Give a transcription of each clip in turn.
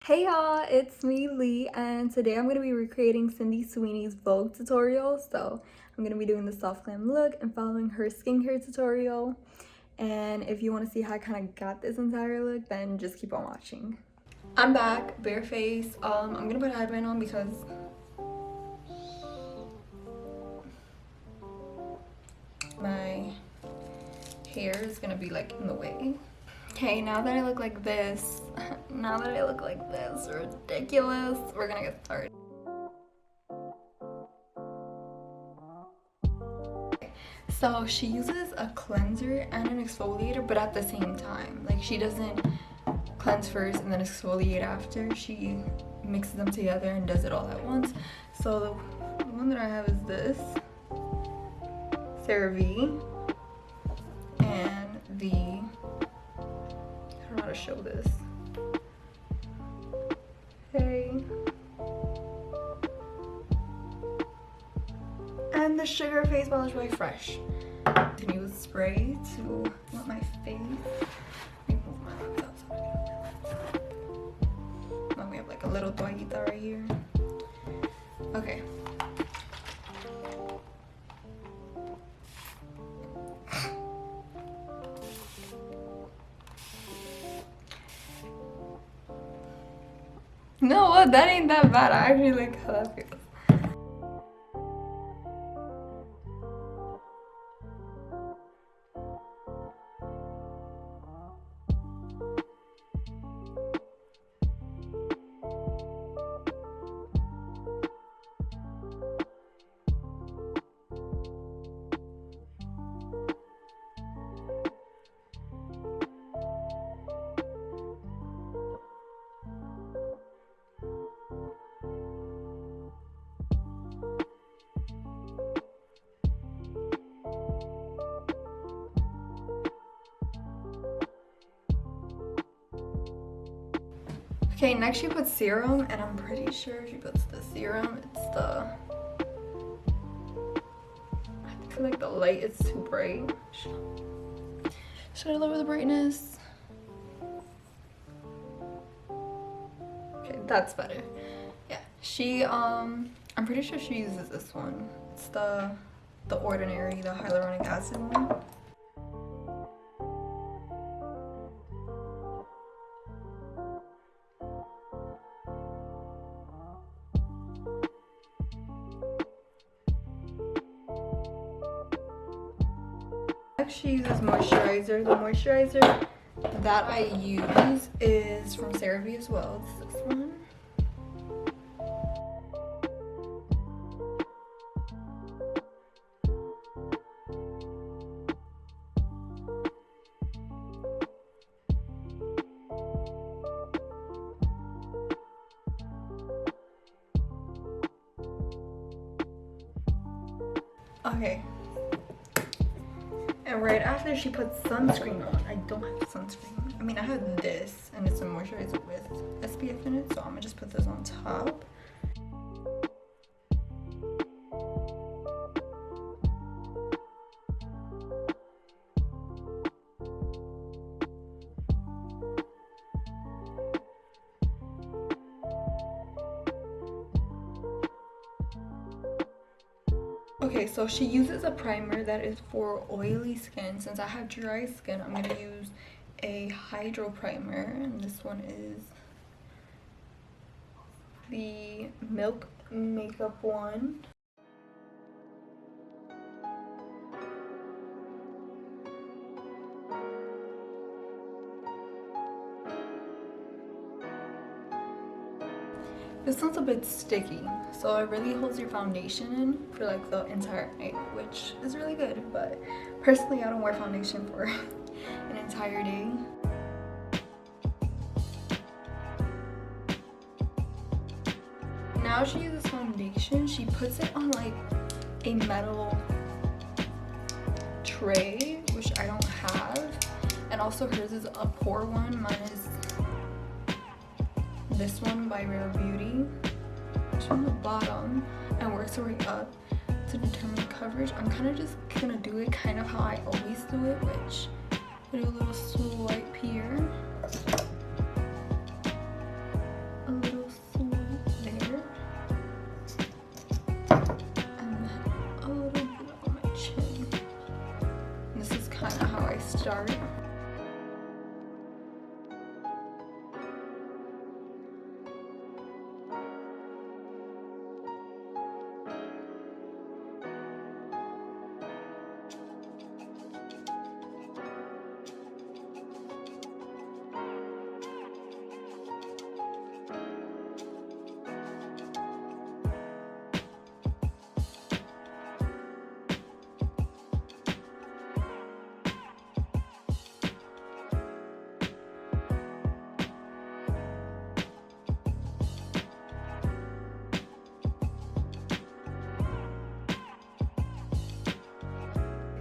Hey y'all, it's me Lee, and today I'm going to be recreating Sweeney's Vogue tutorial. So I'm going to be doing the soft glam look and following her skincare tutorial. And if you want to see how I kind of got this entire look, then just keep on watching. I'm back, bare face. I'm going to put a headband on because my hair is going to be like in the way. Okay, now that I look like this, ridiculous, we're gonna get started. So she uses a cleanser and an exfoliator, but at the same time. Like, she doesn't cleanse first and then exfoliate after. She mixes them together and does it all at once. So the one that I have is this CeraVe, and I don't know how to show this. Hey. And the Sugar Face Polish by Fresh. Continue with spray to let my face. Let me move my laptop so I can get my. Then we have like a little toallita right here. Okay. No, what? That ain't that bad. I actually like how that feels. Okay, next she puts serum, and I'm pretty sure she puts the serum. It's the, I feel like the light is too bright. Should I lower the brightness? Okay, that's better. Yeah, she I'm pretty sure she uses this one. It's the Ordinary, the hyaluronic acid one. She uses moisturizer. The moisturizer that I use is from CeraVe as well. It's this one. Okay. And right after she puts sunscreen on. I don't have sunscreen. I mean, I have this, and it's a moisturizer with SPF in it, so I'm gonna just put this on top. Okay, so she uses a primer that is for oily skin. Since I have dry skin, I'm gonna use a hydro primer, and this one is the Milk Makeup one. This one's a bit sticky, so it really holds your foundation in for like the entire night, which is really good. But personally, I don't wear foundation for an entire day. Now she uses foundation. She puts it on like a metal tray, which I don't have, and also hers is a pour one. Mine is this one by Rare Beauty. It's from the bottom and works her way up to determine coverage. I'm kind of just gonna do it kind of how I always do it, which I do a little swipe here start.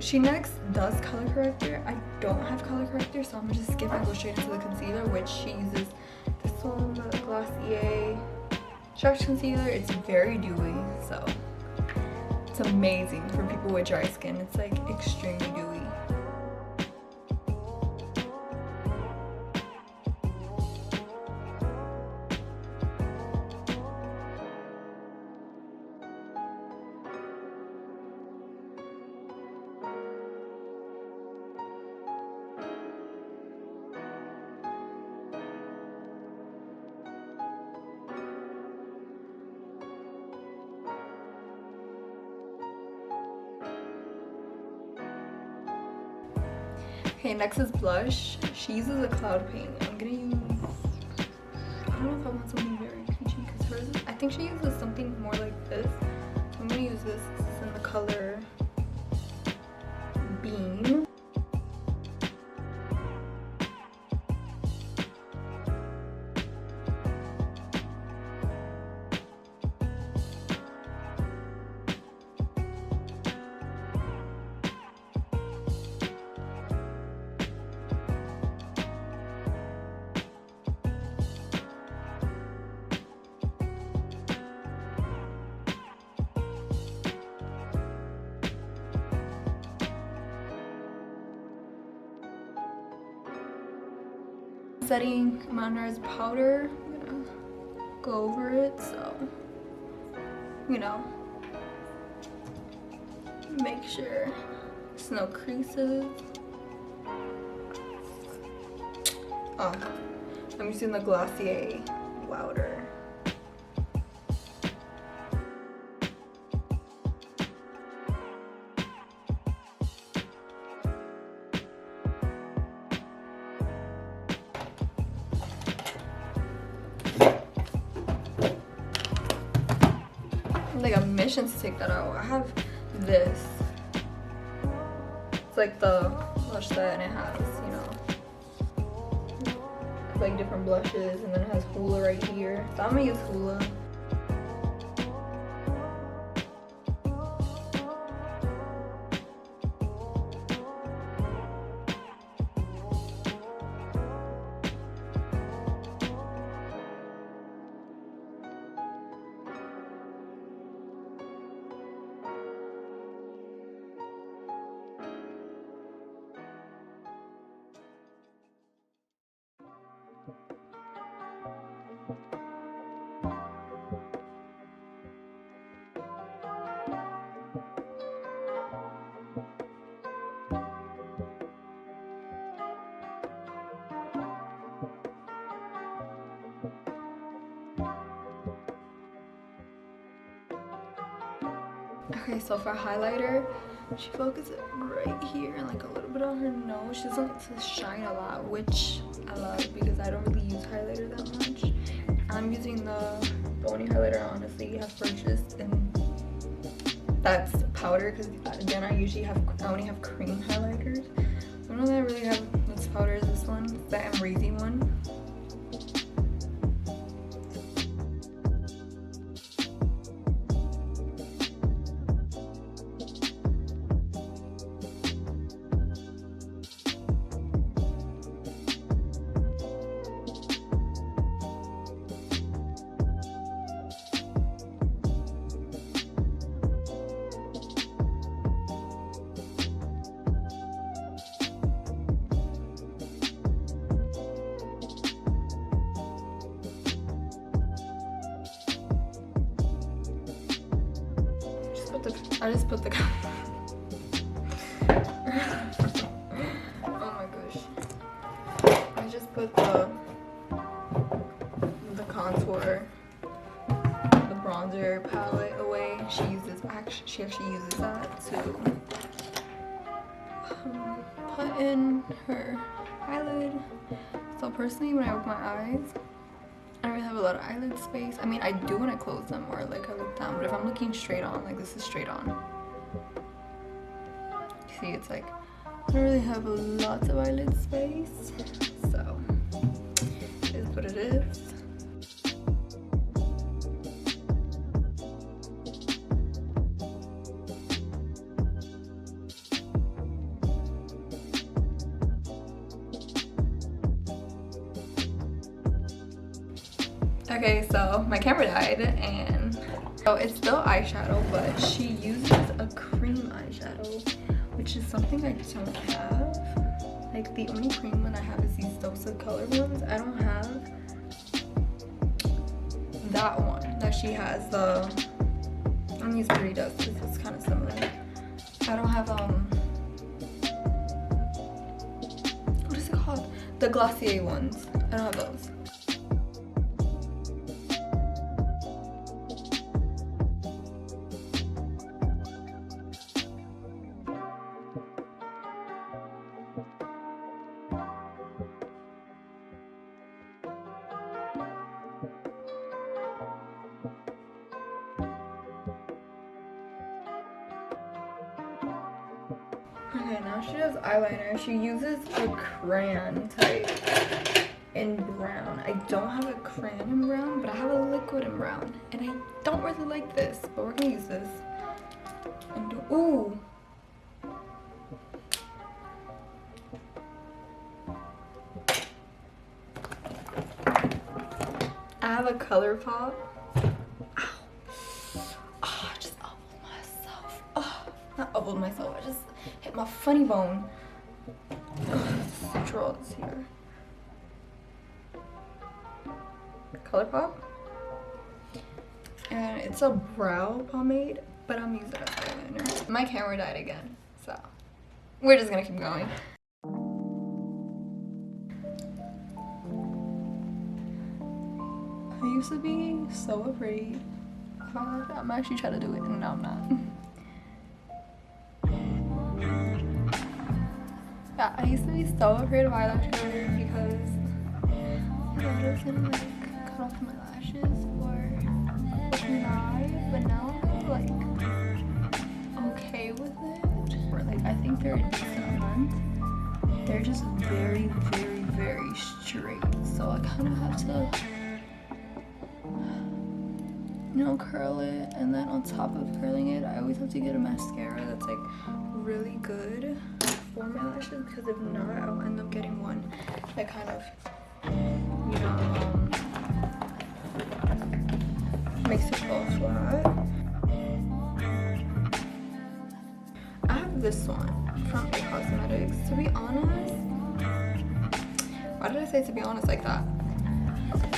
She next does color corrector. I don't have color corrector, so I'm gonna just skip and go straight into the concealer, which she uses this one, the Glossier Stretch Concealer. It's very dewy, so it's amazing for people with dry skin. It's like extremely dewy. Okay, next is blush. She uses a cloud paint. I'm gonna use, I don't know if I want something very peachy because hers, I think she uses something more like this. So I'm gonna use this. This is in the color Beam. Setting moisturized powder. I'm gonna go over it, so you know, make sure there's no creases. Oh, I'm using the Glossier powder. Like a mission to take that out. I have this. It's like the blush set, and it has, you know, like different blushes, and then it has Hoola right here. So I'm gonna use Hoola. Okay, so for highlighter, she focuses it right here and like a little bit on her nose. She doesn't like to shine a lot, which I love because I don't really use highlighter that much. I'm using the only highlighter I honestly have purchased, and that's powder, because again I only have cream highlighters. The only one I really have this powder is this one, the Amrezy one. I just put the oh my contour, the bronzer palette away. She actually uses that to put in her eyelid. So personally, when I open my eyes, I don't really have a lot of eyelid space. I mean, I do when I close them or like I look down, but if I'm looking straight on, like this is straight on. See, it's like I don't really have lots of eyelid space, so it is what it is. Okay, so my camera died, and so it's still eyeshadow, but she uses a cream eyeshadow, which is something I don't have. Like the only cream one I have is these Dosa color ones. I don't have that one that she has. I'm gonna use Pretty Dust because it's kind of similar. I don't have what is it called? The Glossier ones. I don't have those. Okay, now she does eyeliner. She uses a crayon type in brown. I don't have a crayon in brown, but I have a liquid in brown. And I don't really like this, but we're gonna use this. And ooh! I have a color pop. I just elbowed myself. Oh, not elbowed myself, I just hit my funny bone. Let's draw this here. Color pop. And it's a brow pomade, but I'm using it as eyeliner. My camera died again, so we're just gonna keep going. I used to be so afraid of eyelash. I'm actually trying to do it, and now I'm not. Yeah, I used to be so afraid of eyelashes because I was gonna like cut off my lashes or try, but now I'm like okay with it. Or like I think they're a decent length. They're just very, very, very straight. So I kind of have to, you know, curl it, and then on top of curling it, I always have to get a mascara that's like really good for my lashes, because if not, I'll end up getting one that kind of, you know, makes it fall flat. I have this one from A Cosmetics. To be honest, why did I say to be honest like that?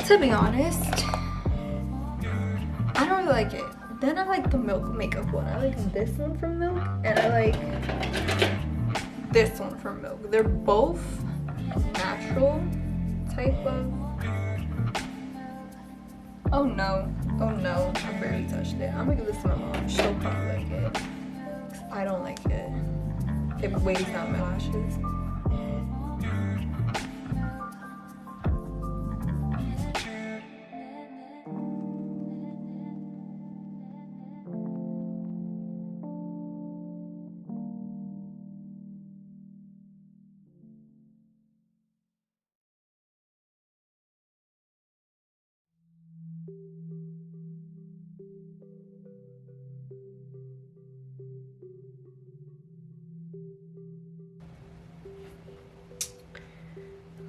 To be honest, I don't really like it. Then I like the Milk makeup one. I like this one from Milk, and I like this one from Vogue. They're both natural type of. Oh no, I barely touched it. I'm gonna give this to my mom. She'll probably like it. 'Cause I don't like it. It weighs down my lashes.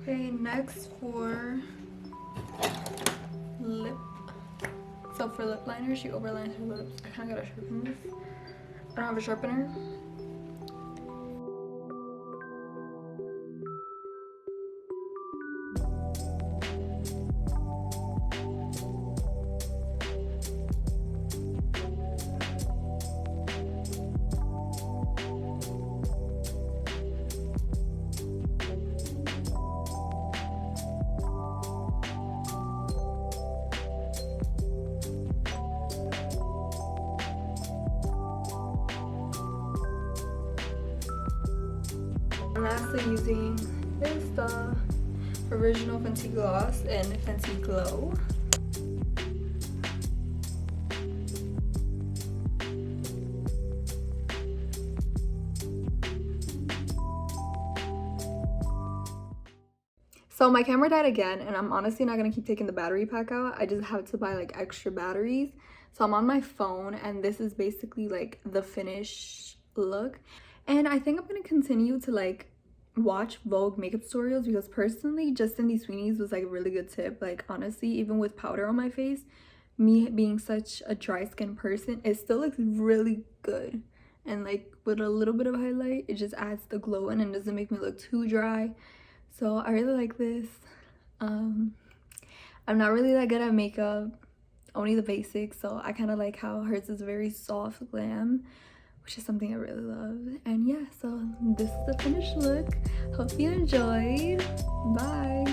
Okay, next for lip. So for lip liner, she overlines her lips. I kind of gotta sharpen this. I don't have a sharpener. And lastly, using this, the original Fenty Gloss and Fenty Glow. So my camera died again, and I'm honestly not gonna keep taking the battery pack out. I just have to buy like extra batteries. So I'm on my phone, and this is basically like the finished look. And I think I'm gonna continue to like watch Vogue makeup tutorials, because personally just Cindy Sweeney's was like a really good tip. Like honestly, even with powder on my face, me being such a dry skin person, it still looks really good. And like with a little bit of highlight, it just adds the glow in and doesn't make me look too dry. So I really like this. I'm not really that good at makeup, only the basics, so I kind of like how hers is very soft glam, which is something I really love. And yeah, so this is the finished look. Hope you enjoyed. Bye.